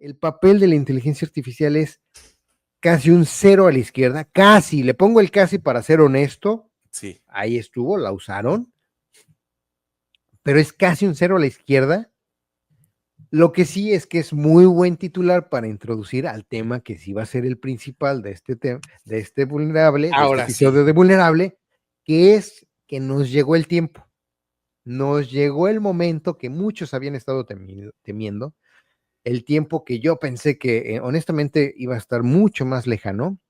el papel de la inteligencia artificial es casi un cero a la izquierda, casi, le pongo el casi para ser honesto, Sí. ahí estuvo, la usaron, pero es casi un cero a la izquierda. Lo que sí es que es muy buen titular para introducir al tema que sí va a ser el principal de este tema, de este vulnerable, de este Ahora episodio sí. de vulnerable, que es que nos llegó el tiempo. Nos llegó el momento que muchos habían estado temiendo, el tiempo que yo pensé que honestamente iba a estar mucho más lejano.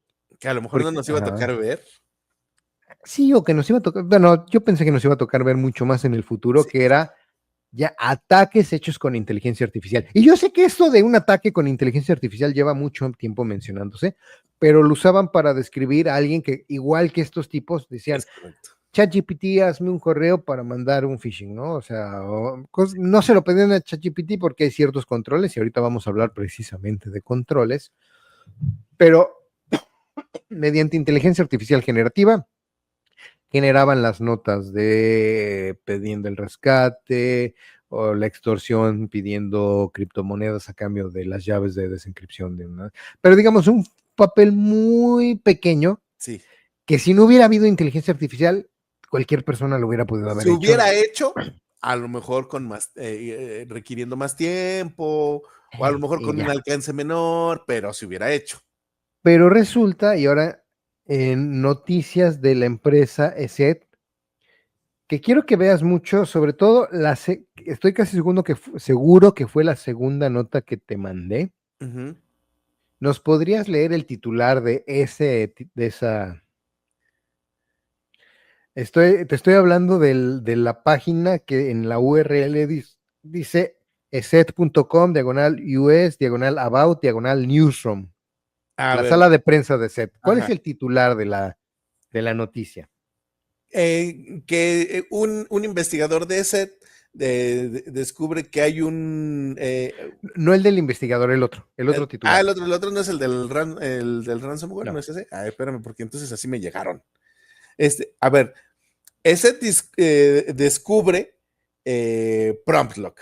Que a lo mejor no Porque, nos iba a tocar ver. sí, o que nos iba a tocar, bueno, yo pensé que nos iba a tocar ver mucho más en el futuro, Sí. que era ya ataques hechos con inteligencia artificial. Y yo sé que esto de un ataque con inteligencia artificial lleva mucho tiempo mencionándose, pero lo usaban para describir a alguien que, igual que estos tipos, decían, Es correcto. ChatGPT, hazme un correo para mandar un phishing, ¿no? O sea, no se lo pedían a ChatGPT porque hay ciertos controles, y ahorita vamos a hablar precisamente de controles, pero mediante inteligencia artificial generativa, generaban las notas de pidiendo el rescate o la extorsión pidiendo criptomonedas a cambio de las llaves de desencripción de una, pero digamos un papel muy pequeño Sí. que si no hubiera habido inteligencia artificial, cualquier persona lo hubiera podido haber Se hecho. hubiera hecho, a lo mejor con más, requiriendo más tiempo, o a lo mejor Y con un ya. alcance menor, pero se hubiera hecho. Pero resulta, y ahora en noticias de la empresa ESET, que quiero que veas mucho, sobre todo, estoy casi seguro que fue la segunda nota que te mandé. Ujú. ¿Nos podrías leer el titular de esa? Te estoy hablando de la página que en la URL dice eset.com, /US, /about, /newsroom, A la ver, sala de prensa de ESET. ¿Cuál es ajá. el titular de la noticia? Que un investigador de ese descubre que hay un... No el del investigador, el otro titular. el otro no es el del ransomware, ¿no No. es ese? Espérame, porque entonces así me llegaron. A ver, ese descubre Prompt Lock,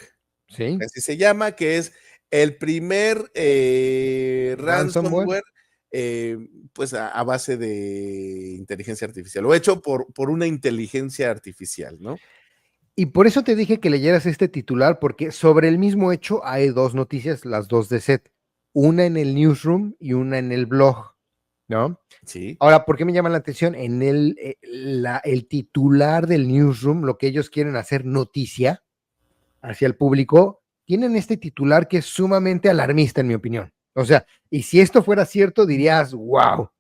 ¿Sí? así se llama, que es el primer Ransomware. ransomware, eh, pues a base de inteligencia artificial, o hecho por una inteligencia artificial, ¿no? Y por eso te dije que leyeras este titular, porque sobre el mismo hecho hay dos noticias, las dos de SET, una en el newsroom y una en el blog, ¿no? Sí. Ahora, ¿por qué me llama la atención? En el titular del newsroom, lo que ellos quieren hacer noticia hacia el público, tienen este titular que es sumamente alarmista, en mi opinión. O sea, y si esto fuera cierto, dirías, wow,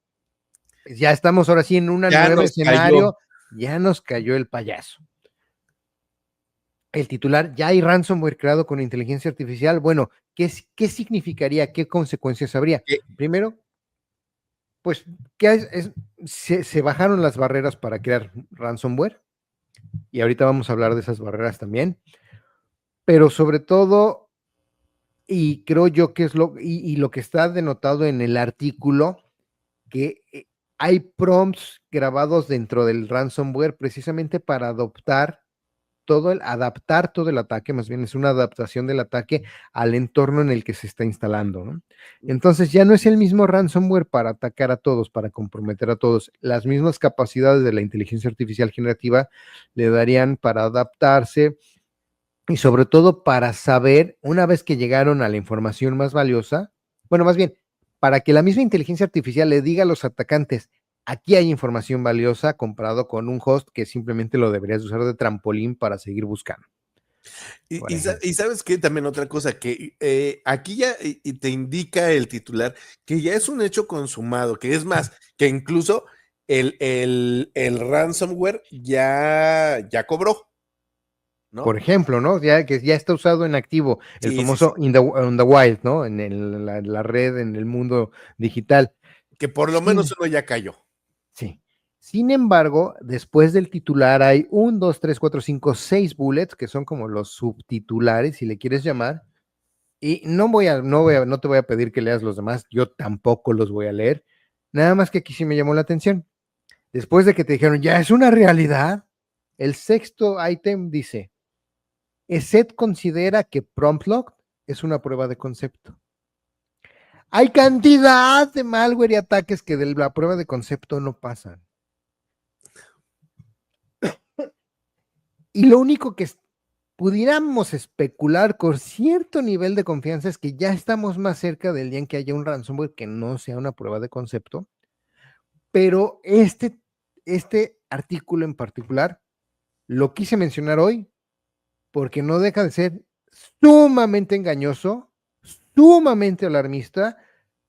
ya estamos ahora sí en un Ya nuevo nos cayó. escenario, ya nos cayó el payaso. El titular, ya hay ransomware creado con inteligencia artificial. Bueno, ¿qué significaría? ¿Qué consecuencias habría? Que Primero, pues, ¿qué se bajaron las barreras para crear ransomware, y ahorita vamos a hablar de esas barreras también, pero sobre todo, y creo yo que es y lo que está denotado en el artículo, que hay prompts grabados dentro del ransomware precisamente para adaptar todo el ataque, más bien es una adaptación del ataque al entorno en el que se está instalando, ¿no? Entonces ya no es el mismo ransomware para atacar a todos, para comprometer a todos. Las mismas capacidades de la inteligencia artificial generativa le darían para adaptarse y sobre todo para saber, una vez que llegaron a la información más valiosa, bueno, más bien, para que la misma inteligencia artificial le diga a los atacantes, aquí hay información valiosa comparado con un host que simplemente lo deberías usar de trampolín para seguir buscando, por ejemplo. y sabes que también otra cosa que aquí ya y te indica el titular que ya es un hecho consumado, que es más, que incluso el ransomware ya cobró, Por ¿no? ejemplo, ¿no? Ya que ya está usado en activo, el Sí, sí, sí. famoso on the wild, ¿no? En la red, en el mundo digital. Que por lo menos Sin, uno ya cayó. sí. Sin embargo, después del titular hay 1, 2, 3, 4, 5, 6 bullets, que son como los subtitulares, si le quieres llamar, y no te voy a pedir que leas los demás, yo tampoco los voy a leer, nada más que aquí sí me llamó la atención. Después de que te dijeron, ya es una realidad, el sexto ítem dice, ESET considera que PromptLock es una prueba de concepto. Hay cantidad de malware y ataques que de la prueba de concepto no pasan. Y lo único que pudiéramos especular con cierto nivel de confianza es que ya estamos más cerca del día en que haya un ransomware que no sea una prueba de concepto, pero este artículo en particular lo quise mencionar hoy porque no deja de ser sumamente engañoso, sumamente alarmista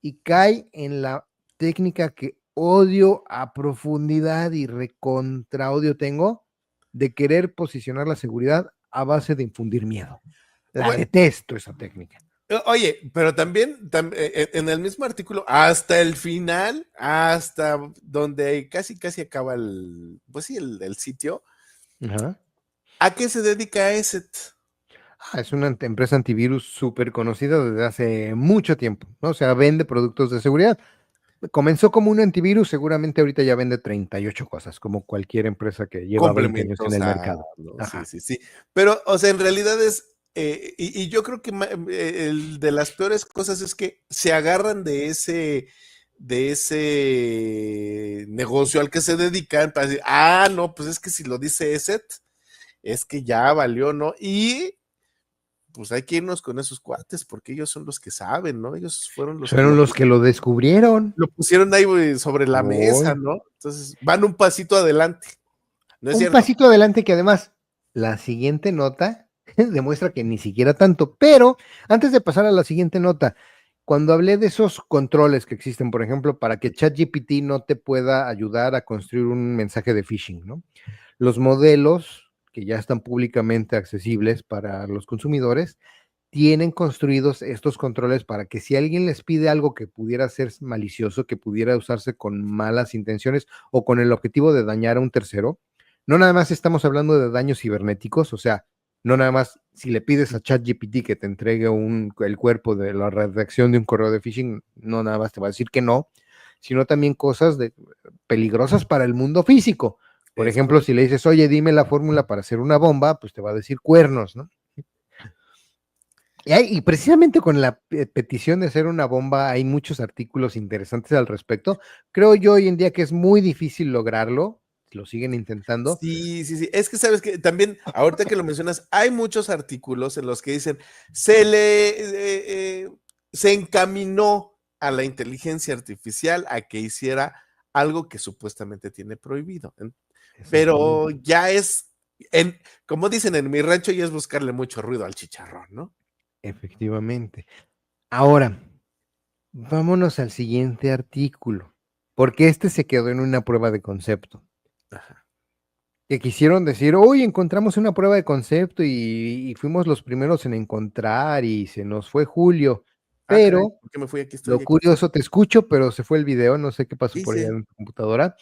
y cae en la técnica que odio a profundidad y recontra odio tengo de querer posicionar la seguridad a base de infundir miedo. La Bueno, detesto esa técnica. oye, pero también en el mismo artículo, hasta el final, hasta donde casi acaba pues sí, el sitio, Ajá. ¿a qué se dedica ESET? Es una empresa antivirus súper conocida desde hace mucho tiempo, ¿no? O sea, vende productos de seguridad. Comenzó como un antivirus, seguramente ahorita ya vende 38 cosas, como cualquier empresa que lleva 20 años en Complementos el a mercado. sí, Ajá. sí, sí. Pero, o sea, en realidad es, y yo creo que el de las peores cosas es que se agarran de ese negocio al que se dedican para decir, no, pues es que si lo dice ESET, es que ya valió, ¿no? Y pues hay que irnos con esos cuates, porque ellos son los que saben, ¿no? Ellos fueron los que Fueron los que lo descubrieron. lo pusieron ahí sobre la mesa, Uy. ¿no? Entonces van un pasito adelante, ¿no es Un cierto? pasito adelante que además la siguiente nota demuestra que ni siquiera tanto, pero antes de pasar a la siguiente nota, cuando hablé de esos controles que existen, por ejemplo, para que ChatGPT no te pueda ayudar a construir un mensaje de phishing, ¿no? Los modelos que ya están públicamente accesibles para los consumidores tienen construidos estos controles para que si alguien les pide algo que pudiera ser malicioso, que pudiera usarse con malas intenciones o con el objetivo de dañar a un tercero, no nada más estamos hablando de daños cibernéticos, o sea, no nada más si le pides a ChatGPT que te entregue el cuerpo de la redacción de un correo de phishing, no nada más te va a decir que no, sino también cosas peligrosas para el mundo físico. Por Es ejemplo, correcto. si le dices, oye, dime la fórmula para hacer una bomba, pues te va a decir cuernos, ¿no? Y precisamente con la petición de hacer una bomba hay muchos artículos interesantes al respecto. Creo yo hoy en día que es muy difícil lograrlo, lo siguen intentando. Sí, sí, sí. Es que sabes que también, ahorita que lo mencionas, hay muchos artículos en los que dicen, se encaminó a la inteligencia artificial a que hiciera algo que supuestamente tiene prohibido. Pero Exactamente. ya es, como dicen en mi rancho, ya es buscarle mucho ruido al chicharrón, ¿no? Efectivamente. Ahora, vámonos al siguiente artículo, porque este se quedó en una prueba de concepto. Ajá. Que quisieron decir, hoy encontramos una prueba de concepto y fuimos los primeros en encontrar y se nos fue Julio, Caray, pero ¿por qué me fui? Aquí lo estoy, aquí estoy. curioso, te escucho, pero se fue el video, no sé qué pasó por allá Dice, en tu computadora.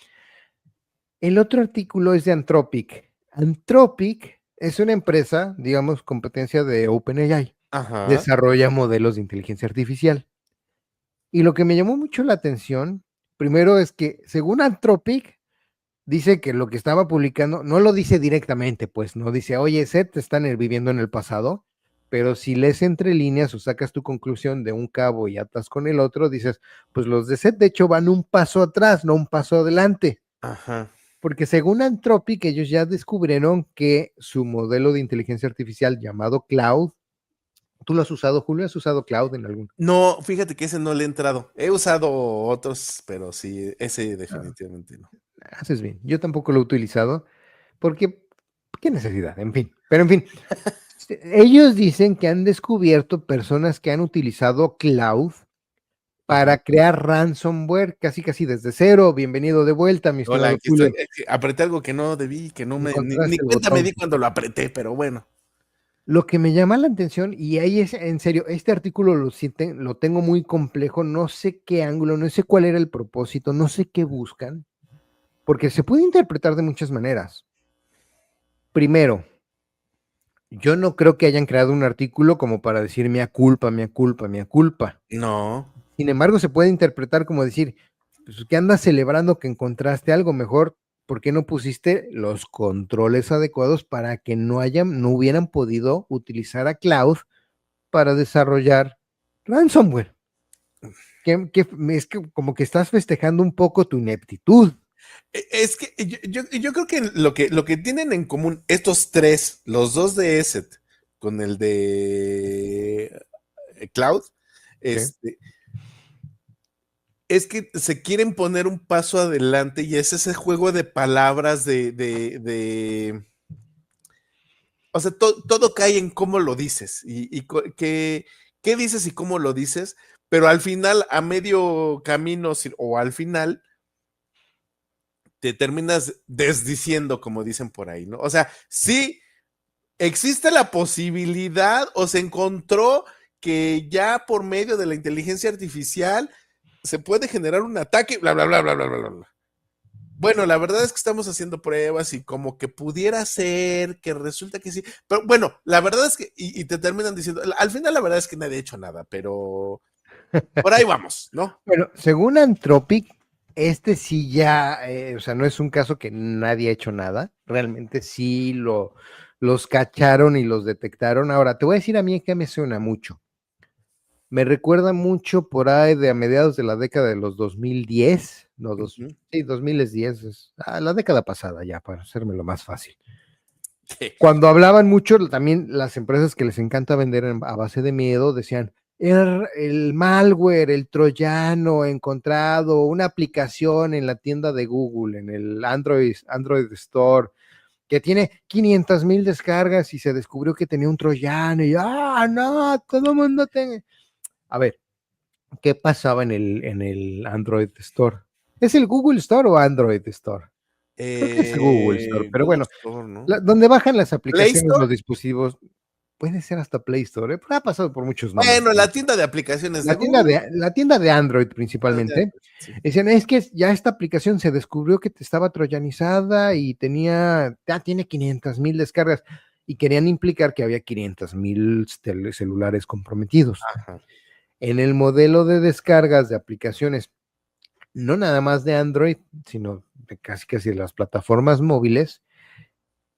El otro artículo es de Anthropic. Anthropic es una empresa, digamos, competencia de OpenAI. ajá, Desarrolla modelos de inteligencia artificial. Y lo que me llamó mucho la atención, primero es que según Anthropic, dice que lo que estaba publicando, no lo dice directamente, pues no dice, oye, Seth, están viviendo en el pasado, pero si lees entre líneas o sacas tu conclusión de un cabo y atas con el otro, dices, pues los de Seth de hecho van un paso atrás, no un paso adelante, ajá. porque según Anthropic, ellos ya descubrieron que su modelo de inteligencia artificial llamado Cloud, ¿tú lo has usado, Julio? ¿Has usado Cloud en algún? No, fíjate que ese no le he entrado. He usado otros, pero sí, ese Ah, definitivamente no. haces bien, yo tampoco lo he utilizado, porque, ¿qué necesidad? En fin, pero en fin. Ellos dicen que han descubierto personas que han utilizado cloud Ajá. para crear ransomware casi desde cero. Bienvenido de vuelta, mi Hola, estimado aquí estoy. Julio. Es que apreté algo que no debí, que no ni Encontraste el cuenta me botón. di cuando lo apreté, pero bueno. Lo que me llama la atención, y ahí es en serio, este artículo lo tengo muy complejo, no sé qué ángulo, no sé cuál era el propósito, no sé qué buscan, porque se puede interpretar de muchas maneras. Primero, yo no creo que hayan creado un artículo como para decir mea culpa, mea culpa, mea culpa. No. Sin embargo, se puede interpretar como decir, pues que andas celebrando que encontraste algo mejor, ¿por qué no pusiste los controles adecuados para que no hubieran podido utilizar a Cloud para desarrollar ransomware? Es que como que estás festejando un poco tu ineptitud. Es que yo creo que lo que tienen en común estos tres, los dos de ESET con el de Cloud, ¿Sí? este, es que se quieren poner un paso adelante y es ese juego de palabras o sea, todo cae en cómo lo dices y qué dices y cómo lo dices, pero al final, a medio camino o al final, te terminas desdiciendo, como dicen por ahí, ¿no? O sea, sí existe la posibilidad o se encontró que ya por medio de la inteligencia artificial se puede generar un ataque, bla, bla, bla, bla, bla, bla, bla. Bueno, la verdad es que estamos haciendo pruebas y como que pudiera ser que resulta que sí, pero bueno, la verdad es que, y te terminan diciendo, al final la verdad es que nadie ha hecho nada, pero por ahí vamos, ¿no? Bueno, según Anthropic, este sí ya, o sea, no es un caso que nadie ha hecho nada, realmente sí los cacharon y los detectaron. Ahora, te voy a decir a mí que me suena mucho. Me recuerda mucho por ahí de a mediados de la década de los 2010, no, Ujú. sí, 2010, la década pasada ya, para hacérmelo más fácil. Cuando hablaban mucho, también las empresas que les encanta vender a base de miedo decían, el malware, el troyano encontrado, una aplicación en la tienda de Google, en el Android Store, que tiene 500,000 descargas y se descubrió que tenía un troyano y, no, todo el mundo tiene. A ver, ¿qué pasaba en el Android Store? ¿Es el Google Store o Android Store? Creo que es el Google Store, pero Google bueno, Store, ¿no? donde bajan las Play aplicaciones, Store. los dispositivos, puede ser hasta Play Store, ha pasado por muchos nombres. Bueno, la tienda de aplicaciones de La tienda Google. de Android De principalmente, Android, sí. decían, es que ya esta aplicación se descubrió que estaba troyanizada y tiene 500,000 descargas y querían implicar que había 500,000 celulares comprometidos. Ajá. En el modelo de descargas de aplicaciones, no nada más de Android, sino de casi de las plataformas móviles.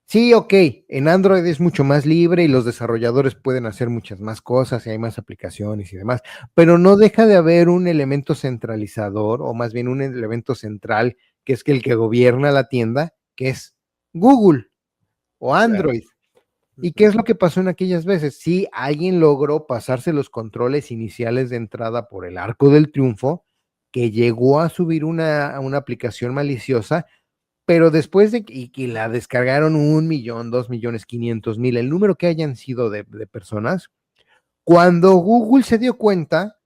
Sí, ok, en Android es mucho más libre y los desarrolladores pueden hacer muchas más cosas y hay más aplicaciones y demás, pero no deja de haber un elemento centralizador o más bien un elemento central que es el que gobierna la tienda, que es Google o Claro. Android. ¿Y qué Ujú. es lo que pasó en aquellas veces? Sí, alguien logró pasarse los controles iniciales de entrada por el arco del triunfo, que llegó a subir una aplicación maliciosa, pero después de que la descargaron 1,000,000, 2,000,000, 500,000, el número que hayan sido de personas, cuando Google se dio cuenta,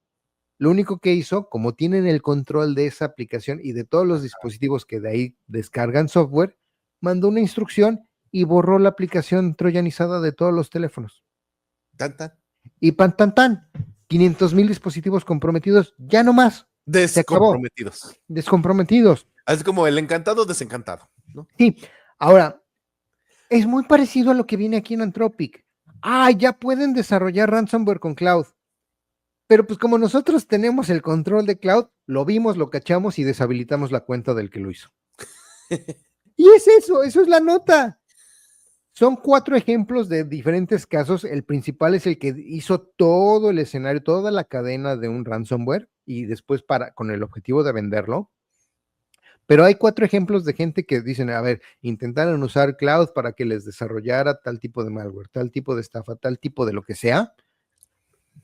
lo único que hizo, como tienen el control de esa aplicación y de todos los dispositivos que de ahí descargan software, mandó una instrucción y borró la aplicación troyanizada de todos los teléfonos. Tan, tan. Y pan, tan, tan, 500,000 dispositivos comprometidos, ya no más, se acabó, Descomprometidos. descomprometidos. Así como el encantado desencantado, ¿no? Sí, ahora, es muy parecido a lo que viene aquí en Anthropic. Ya pueden desarrollar ransomware con Cloud. Pero pues como nosotros tenemos el control de Cloud, lo vimos, lo cachamos y deshabilitamos la cuenta del que lo hizo. Y es eso es la nota. Son 4 ejemplos de diferentes casos. El principal es el que hizo todo el escenario, toda la cadena de un ransomware y después con el objetivo de venderlo. Pero hay 4 ejemplos de gente que dicen, a ver, intentaron usar Cloud para que les desarrollara tal tipo de malware, tal tipo de estafa, tal tipo de lo que sea,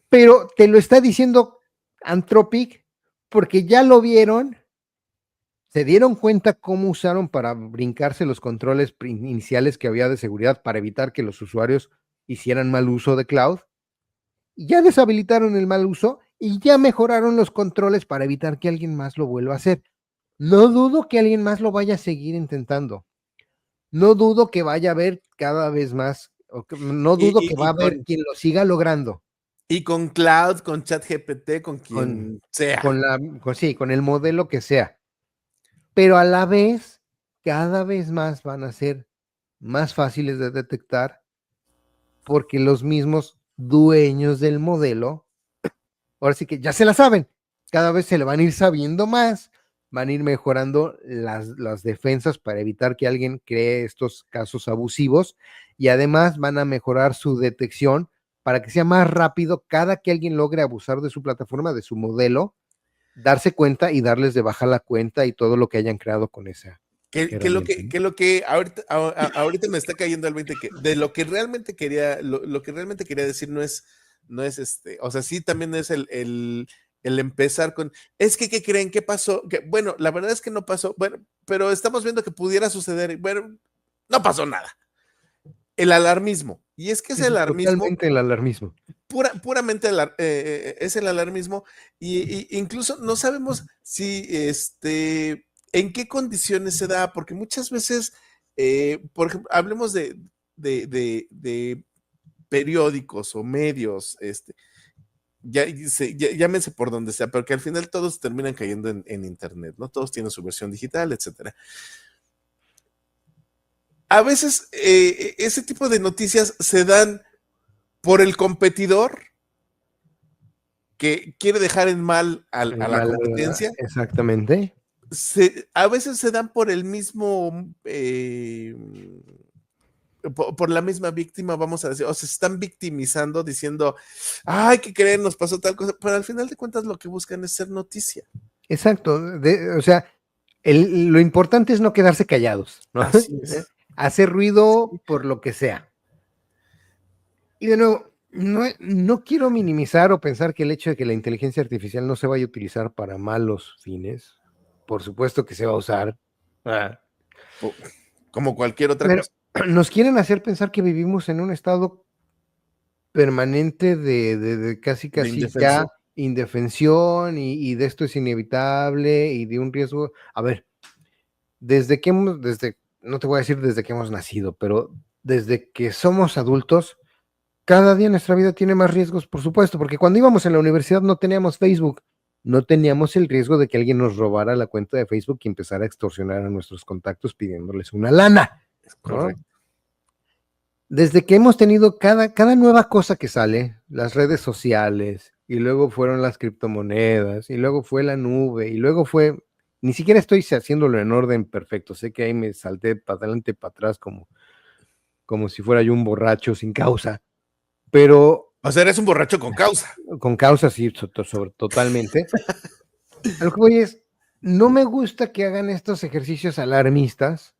pero te lo está diciendo Anthropic porque ya lo vieron, se dieron cuenta cómo usaron para brincarse los controles iniciales que había de seguridad para evitar que los usuarios hicieran mal uso de Cloud, y ya deshabilitaron el mal uso y ya mejoraron los controles para evitar que alguien más lo vuelva a hacer. No dudo que alguien más lo vaya a seguir intentando. No dudo que vaya a haber cada vez más, no Y, dudo y- que va a y haber con, quien lo siga logrando y con Cloud, con ChatGPT, con con, quien sea. sí, con el modelo que sea. Pero a la vez, cada vez más van a ser más fáciles de detectar porque los mismos dueños del modelo, ahora sí que ya se la saben, cada vez se le van a ir sabiendo más, van a ir mejorando las defensas para evitar que alguien cree estos casos abusivos y además van a mejorar su detección para que sea más rápido cada que alguien logre abusar de su plataforma, de su modelo, darse cuenta y darles de baja la cuenta y todo lo que hayan creado con esa herramienta, ¿no? Que lo que ahorita, ahorita me está cayendo al 20 que de lo que realmente quería, lo que realmente quería decir no es o sea, sí también es el empezar con, es que, ¿qué creen? ¿Qué pasó? Que, bueno, la verdad es que no pasó, bueno, pero estamos viendo que pudiera suceder, bueno, no pasó nada. El alarmismo. Y es que ese Sí, sí, alarmismo totalmente el alarmismo. puramente es el alarmismo y incluso no sabemos si en qué condiciones se da, porque muchas veces, por ejemplo, hablemos de periódicos o medios, llámense por donde sea, pero que al final todos terminan cayendo en internet, ¿no? Todos tienen su versión digital, etcétera. A veces ese tipo de noticias se dan por el competidor que quiere dejar en mal a la competencia, Exactamente. a veces se dan por el mismo, por la misma víctima, vamos a decir, o se están victimizando diciendo, ay, ¿qué creen? Nos pasó tal cosa, pero al final de cuentas lo que buscan es ser noticia. Exacto. O sea, lo importante es no quedarse callados, ¿no? Así es. Hacer ruido por lo que sea. Y de nuevo, no quiero minimizar o pensar que el hecho de que la inteligencia artificial no se vaya a utilizar para malos fines. Por supuesto que se va a usar. Ah, Como cualquier otra pero cosa. nos quieren hacer pensar que vivimos en un estado permanente de casi, De casi ya indefensión. indefensión y de esto es inevitable y de un riesgo. A ver, no te voy a decir desde que hemos nacido, pero desde que somos adultos, cada día nuestra vida tiene más riesgos, por supuesto, porque cuando íbamos en la universidad no teníamos Facebook, no teníamos el riesgo de que alguien nos robara la cuenta de Facebook y empezara a extorsionar a nuestros contactos pidiéndoles una lana, Es ¿no? correcto. Desde que hemos tenido cada nueva cosa que sale, las redes sociales, y luego fueron las criptomonedas, y luego fue la nube, y luego fue, ni siquiera estoy haciéndolo en orden perfecto, sé que ahí me salté para adelante, para atrás, como si fuera yo un borracho sin causa, pero O sea, eres un borracho con causa. con causa sí, totalmente. A lo que voy es, no me gusta que hagan estos ejercicios alarmistas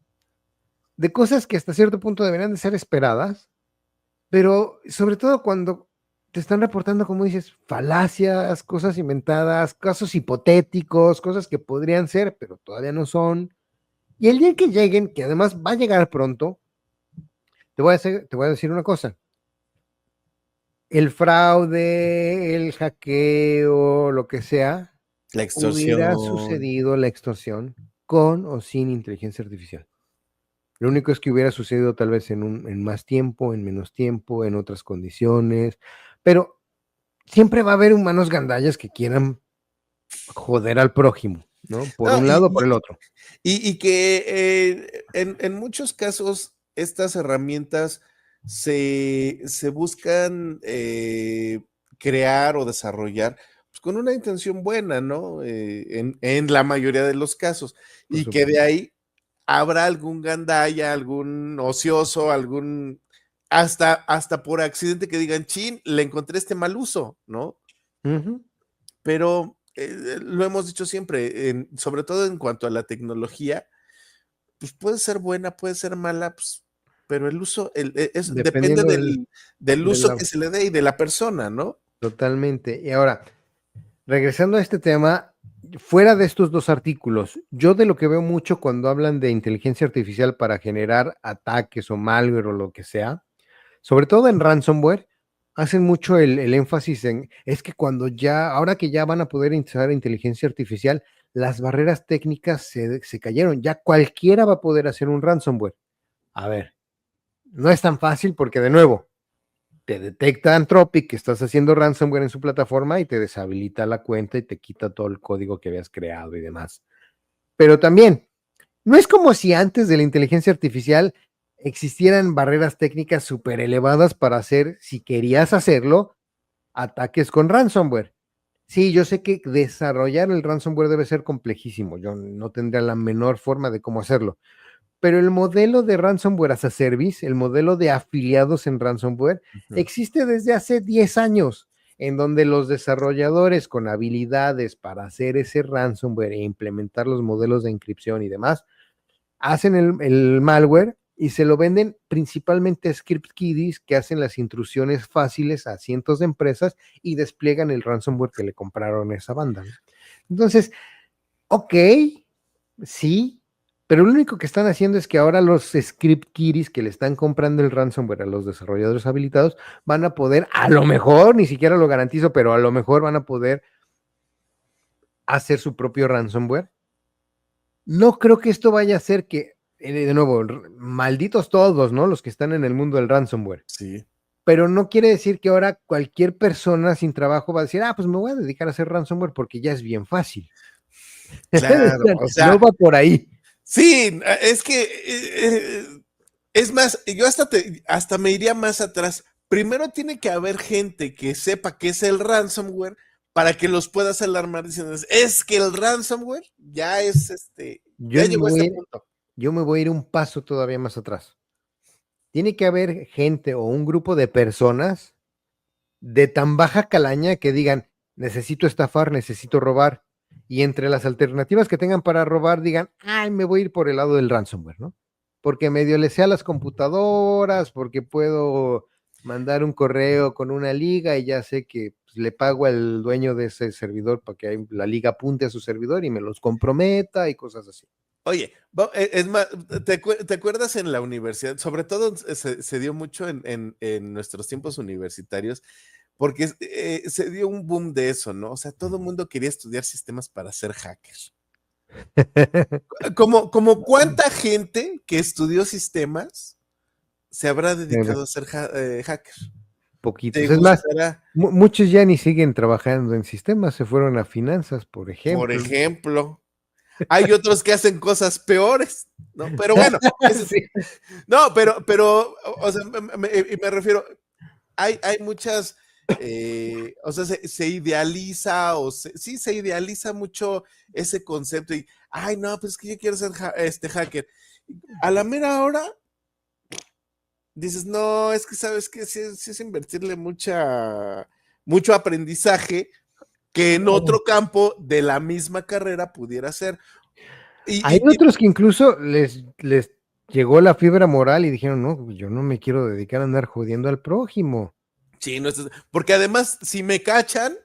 de cosas que hasta cierto punto deberían de ser esperadas, pero sobre todo cuando te están reportando, como dices, falacias, cosas inventadas, casos hipotéticos, cosas que podrían ser, pero todavía no son. Y el día que lleguen, que además va a llegar pronto, te voy a decir una cosa. El fraude, el hackeo, lo que sea, La hubiera extorsión. sucedido la extorsión con o sin inteligencia artificial. Lo único es que hubiera sucedido tal vez en más tiempo, en menos tiempo, en otras condiciones, pero siempre va a haber humanos gandallas que quieran joder al prójimo, ¿no? Por No, un lado o por el otro. y que en muchos casos estas herramientas se buscan crear o desarrollar pues, con una intención buena, ¿no? En la mayoría de los casos. Por Y que de supuesto. ahí habrá algún gandalla, algún ocioso, hasta por accidente que digan, chin, le encontré este mal uso, ¿no? Ujú. Pero lo hemos dicho siempre, sobre todo en cuanto a la tecnología, pues puede ser buena, puede ser mala, pues, pero el uso depende Dependiendo del de uso la... que se le dé y de la persona, ¿no? Totalmente. Y ahora, regresando a este tema, fuera de estos dos artículos, yo de lo que veo mucho cuando hablan de inteligencia artificial para generar ataques o malware o lo que sea, sobre todo en ransomware, hacen mucho el énfasis en, es que ahora que ya van a poder integrar inteligencia artificial, las barreras técnicas se cayeron, ya cualquiera va a poder hacer un ransomware. A ver, no es tan fácil porque de nuevo, te detecta Anthropic que estás haciendo ransomware en su plataforma y te deshabilita la cuenta y te quita todo el código que habías creado y demás. Pero también, no es como si antes de la inteligencia artificial existieran barreras técnicas súper elevadas para hacer, si querías hacerlo, ataques con ransomware. Sí, yo sé que desarrollar el ransomware debe ser complejísimo. Yo no tendría la menor forma de cómo hacerlo. pero el modelo de ransomware as a service, el modelo de afiliados en ransomware, existe desde hace 10 años, en donde los desarrolladores con habilidades para hacer ese ransomware e implementar los modelos de encripción y demás, hacen el malware y se lo venden principalmente a script kiddies que hacen las intrusiones fáciles a cientos de empresas y despliegan el ransomware que le compraron a esa banda, ¿no? Entonces, ok, sí, pero lo único que están haciendo es que ahora los script kiddies que le están comprando el ransomware a los desarrolladores habilitados van a poder, a lo mejor, ni siquiera lo garantizo, pero a lo mejor van a poder hacer su propio ransomware. No creo que esto vaya a hacer que, de nuevo, malditos todos, ¿no? Los que están en el mundo del ransomware. Sí. Pero no quiere decir que ahora cualquier persona sin trabajo va a decir, pues me voy a dedicar a hacer ransomware porque ya es bien fácil. Claro, o sea, no va por ahí. Sí, es que es más, yo hasta me iría más atrás. Primero tiene que haber gente que sepa qué es el ransomware para que los puedas alarmar diciendo, es que el ransomware ya es ya llegó a este punto. Yo me voy a ir un paso todavía más atrás. Tiene que haber gente o un grupo de personas de tan baja calaña que digan, necesito estafar, necesito robar, y entre las alternativas que tengan para robar digan, me voy a ir por el lado del ransomware, ¿no? Porque medio le sé a las computadoras, porque puedo mandar un correo con una liga y ya sé que pues, le pago al dueño de ese servidor para que la liga apunte a su servidor y me los comprometa y cosas así. Oye, es más, ¿te acuerdas en la universidad? Sobre todo se dio mucho en nuestros tiempos universitarios, porque se dio un boom de eso, ¿no? O sea, todo el mundo quería estudiar sistemas para ser hackers. Como cuánta gente que estudió sistemas se habrá dedicado a ser hacker. Poquitos. ¿Te Es más, gustará? muchos ya ni siguen trabajando en sistemas, se fueron a finanzas, por Por ejemplo. ejemplo, hay otros que hacen cosas peores, ¿no? Pero bueno, Sí. no, pero, o sea, me refiero, hay muchas, o sea, se idealiza, sí, se idealiza mucho ese concepto y, no, pues es que yo quiero ser hacker. A la mera hora, dices, no, es que sabes que sí es invertirle mucho aprendizaje que en otro campo de la misma carrera pudiera ser. Hay Y otros que incluso les llegó la fibra moral y dijeron, no, yo no me quiero dedicar a andar jodiendo al prójimo. sí, no, porque además, si me cachan,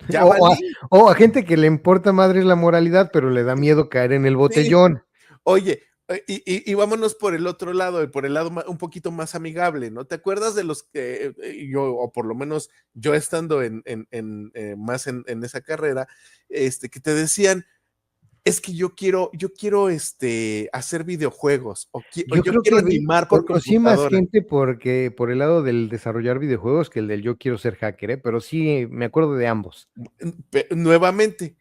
ya O valí. a gente que le importa madre la moralidad, pero le da miedo caer en el Sí. botellón. Oye, y vámonos por el otro lado, por el lado un poquito más amigable, ¿no? ¿Te acuerdas de los que yo, o por lo menos yo estando más en esa carrera, que te decían, es que yo quiero hacer videojuegos, o Yo yo creo quiero que animar por conocí más computadora? gente porque por el lado del desarrollar videojuegos que el del yo quiero ser hacker, pero sí me acuerdo de ambos. Nuevamente,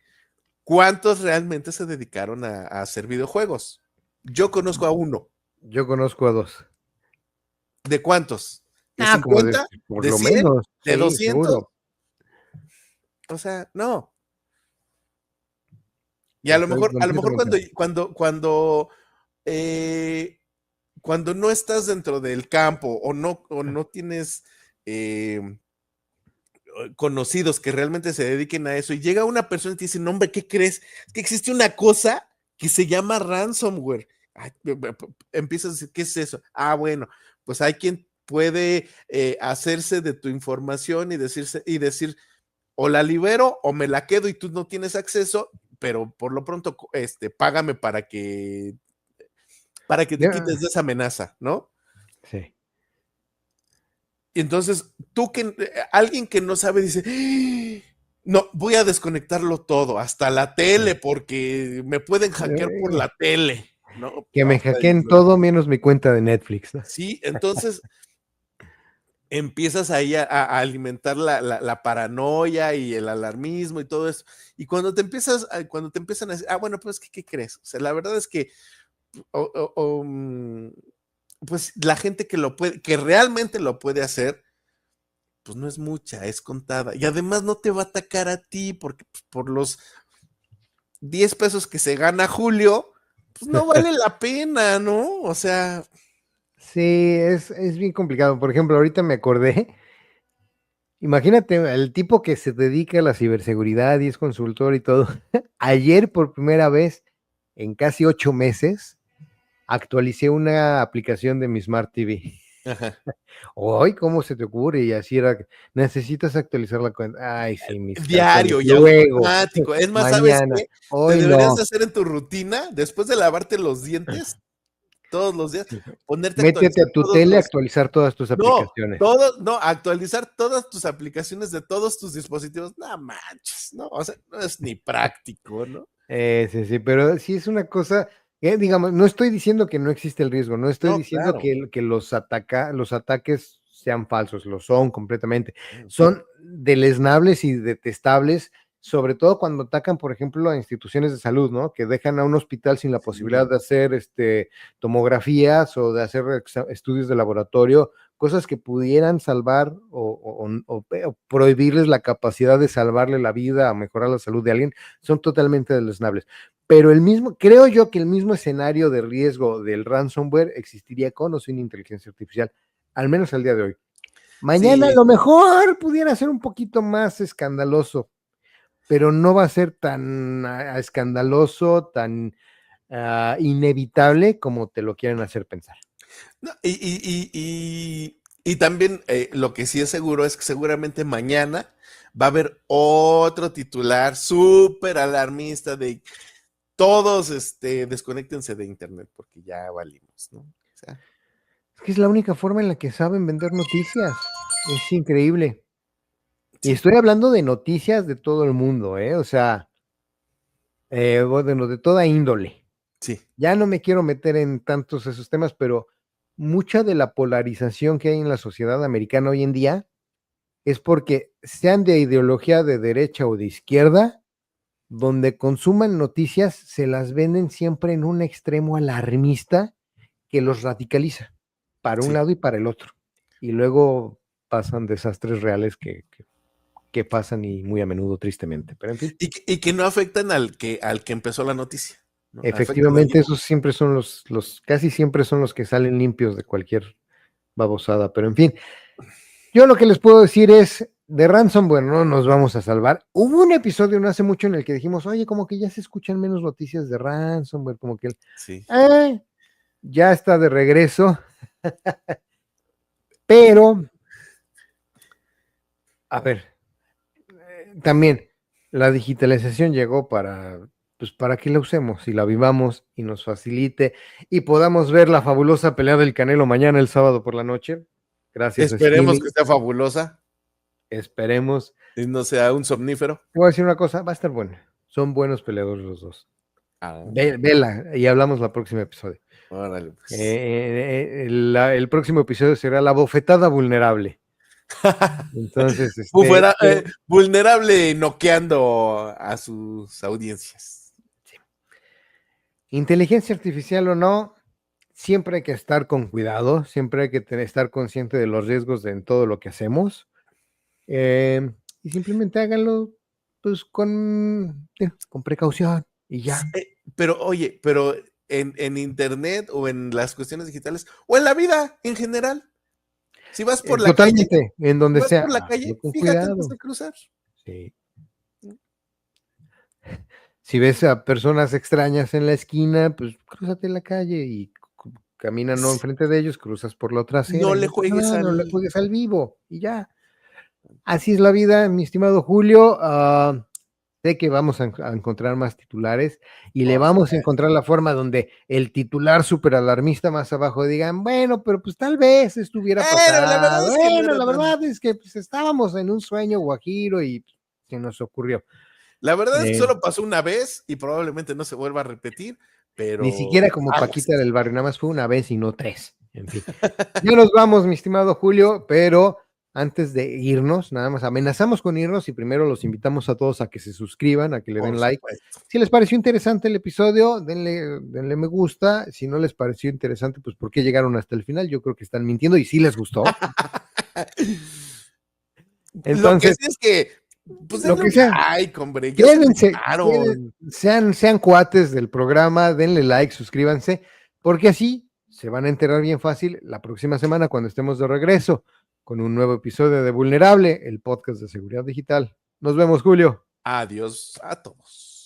¿cuántos realmente se dedicaron a hacer videojuegos? Yo conozco a uno. Yo conozco a dos. ¿De cuántos? ¿De Como de, 50? por ¿De lo 100? menos, ¿De sí, 200? seguro. O sea, no. Y a lo Estoy mejor completamente de acuerdo. eh, cuando no estás dentro del campo o no tienes eh, conocidos que realmente se dediquen a eso y llega una persona y te dice, no, hombre, ¿qué crees? Es que existe una cosa que se llama ransomware. Empiezas a decir, ¿qué es eso? Bueno, pues hay quien puede hacerse de tu información y decir, o la libero o me la quedo y tú no tienes acceso, pero por lo pronto, págame para que te quites de esa amenaza, ¿no? Sí. Y entonces, alguien que no sabe dice, no, voy a desconectarlo todo, hasta la tele, porque me pueden hackear por la tele, ¿no? Que me hackeen todo menos mi cuenta de Netflix, ¿no? Sí, entonces empiezas ahí a alimentar la paranoia y el alarmismo y todo eso. Y cuando te empiezan a decir, bueno, pues, ¿qué crees? O sea, la verdad es que, pues, la gente que realmente lo puede hacer, pues no es mucha, es contada. Y además no te va a atacar a ti, porque pues, por los 10 pesos que se gana Julio, pues no vale la pena, ¿no? O sea, Sí, es bien complicado. Por ejemplo, ahorita me acordé, imagínate el tipo que se dedica a la ciberseguridad y es consultor y todo. Ayer por primera vez en casi 8 meses actualicé una aplicación de mi Smart TV. ajá. Hoy, ¿cómo se te ocurre? Y así era, necesitas actualizar la cuenta. Ay, sí, mis calzones. Diario y Luego, automático. Es más, ¿sabes mañana, qué? Te hoy deberías de no. hacer en tu rutina, después de lavarte los dientes, todos los días, ponerte a Métete actualizar a tu todos tele, los. actualizar todas tus No, aplicaciones. no, actualizar todas tus aplicaciones de todos tus dispositivos. No manches, ¿no? O sea, no es ni práctico, ¿no? Sí, sí, pero sí es una cosa, digamos, no estoy diciendo que no existe el riesgo, no estoy No, diciendo claro. que los ataques sean falsos, lo son completamente. Son deleznables y detestables, sobre todo cuando atacan, por ejemplo, a instituciones de salud, ¿no? Que dejan a un hospital sin la posibilidad Sí, de hacer tomografías o de hacer estudios de laboratorio, cosas que pudieran salvar o prohibirles la capacidad de salvarle la vida o mejorar la salud de alguien son totalmente deleznables. Pero creo yo que el mismo escenario de riesgo del ransomware existiría con o sin inteligencia artificial, al menos al día de hoy. Mañana a sí. lo mejor pudiera ser un poquito más escandaloso, pero no va a ser tan escandaloso, tan inevitable como te lo quieren hacer pensar. No, y también lo que sí es seguro es que seguramente mañana va a haber otro titular súper alarmista de todos desconéctense de internet porque ya valimos, ¿no? O sea, Es que es la única forma en la que saben vender noticias. Es increíble. Y sí, estoy hablando de noticias de todo el mundo, ¿eh? O sea, bueno, de toda índole. sí, Ya no me quiero meter en tantos esos temas, pero mucha de la polarización que hay en la sociedad americana hoy en día es porque sean de ideología de derecha o de izquierda, donde consuman noticias, se las venden siempre en un extremo alarmista que los radicaliza para un sí. lado y para el otro. Y luego pasan desastres reales que pasan y muy a menudo tristemente. Pero en fin. Y que no afectan al que empezó la noticia, ¿no? Afectan al Efectivamente, mismo. esos siempre son casi siempre son los que salen limpios de cualquier babosada, pero en fin, yo lo que les puedo decir es, de ransomware no nos vamos a salvar. Hubo un episodio no hace mucho en el que dijimos, oye, como que ya se escuchan menos noticias de ransomware, como que Sí. eh, ya está de regreso, pero, a ver, también la digitalización llegó pues para que la usemos y la vivamos y nos facilite y podamos ver la fabulosa pelea del Canelo mañana el sábado por la noche. Gracias a Esperemos que streaming, sea fabulosa esperemos. y no sea un somnífero. Te voy a decir una cosa, va a estar buena. Son buenos peleadores los dos. Ah, Vela y hablamos la próxima episodio. órale, pues. El próximo episodio será la bofetada vulnerable. Entonces, Fuera, vulnerable noqueando a sus audiencias. inteligencia artificial o no, siempre hay que estar con cuidado, siempre hay que estar consciente de los riesgos en todo lo que hacemos. Y simplemente háganlo pues con precaución y ya. Pero oye, pero en internet o en las cuestiones digitales o en la vida en general, si vas por la calle, Totalmente, en si donde vas sea, por la hazlo calle, con fíjate antes cuidado. de cruzar. Sí. Si ves a personas extrañas en la esquina, pues crúzate la calle y camina no enfrente de ellos, cruzas por la otra acera No y le no pasa juegues nada, no le al. juegues al vivo y ya. Así es la vida, mi estimado Julio. Sé que vamos a encontrar más titulares y le Por vamos a supuesto. encontrar la forma donde el titular súper alarmista más abajo digan, bueno, pero pues tal vez esto hubiera Pero la verdad pasado. es que no Bueno, era la tan. verdad es que pues, estábamos en un sueño guajiro y se nos ocurrió. La verdad es que Eh, solo pasó una vez y probablemente no se vuelva a repetir, Ni pero siquiera como aguas. Paquita del barrio, nada más fue una vez y no tres. En fin. Ya nos vamos, mi estimado Julio, pero antes de irnos, nada más amenazamos con irnos y primero los invitamos a todos a que se suscriban, a que le Por den like. supuesto. Si les pareció interesante el episodio, denle me gusta. Si no les pareció interesante, pues ¿por qué llegaron hasta el final? Yo creo que están mintiendo y sí les gustó. Lo que Entonces, sí es que Pues lo denle que un sea. like, hombre. Ya se gustaron. Sean cuates del programa, denle like, suscríbanse, porque así se van a enterar bien fácil la próxima semana cuando estemos de regreso con un nuevo episodio de Vulnerable, el podcast de seguridad digital. Nos vemos, Julio. Adiós a todos.